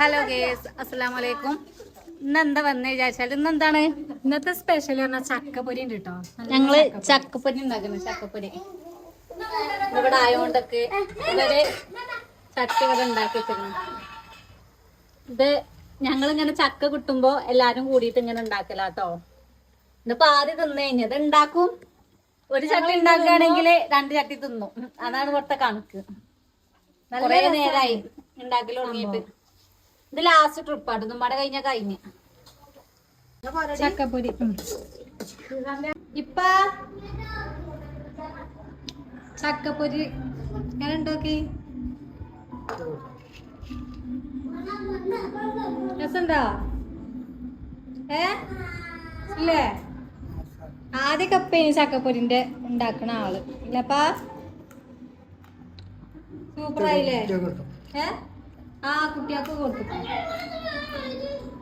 Hello guys, അസ്സലാമു അലൈക്കും. ഇന്നെന്താ വന്ന് വിചാരിച്ചാൽ ഇന്നെന്താണ് ഇന്നത്തെ സ്പെഷ്യൽ പറഞ്ഞാൽ ചക്കപ്പൊരി ഉണ്ട് കേട്ടോ. ഞങ്ങള് ചക്കപ്പൊരി ഉണ്ടാക്കുന്നു. ചക്കപ്പൊരി ഇവിടെ ആയോണ്ടൊക്കെ ഇവര് ചക്ക ഇവിടെ ഉണ്ടാക്കിക്കുന്നു. ഇത് ഞങ്ങളിങ്ങനെ ചക്ക കിട്ടുമ്പോ എല്ലാരും കൂടിയിട്ട് ഇങ്ങനെ ഉണ്ടാക്കലാട്ടോ. ഇതിപ്പോ ആദ്യം തിന്നു കഴിഞ്ഞത് ഉണ്ടാക്കും. ഒരു ചട്ടി ഉണ്ടാക്കുകയാണെങ്കിൽ 2 ചട്ടി തിന്നു. അതാണ് ഇവിടുത്തെ കണക്ക്. കൊറേ നേരായി ഉണ്ടാക്കൽ തുടങ്ങിയിട്ട്. ഇത് ലാസ്റ്റ് ട്രിപ്പാട്ട് നമ്മുടെ കഴിഞ്ഞ ചക്കപ്പൊരി ഇപ്പ ചക്കപ്പൊരി ഞാൻ ഉണ്ടാക്കി. രസണ്ടോ? ഇല്ലേ? ആദ്യ കപ്പേനി ചക്കപ്പൊരിന്റെ ഉണ്ടാക്കണ ആള് ഇല്ലപ്പാ. സൂപ്പറായില്ലേ? ആ കുട്ടികൾക്ക് കൊടുത്തു.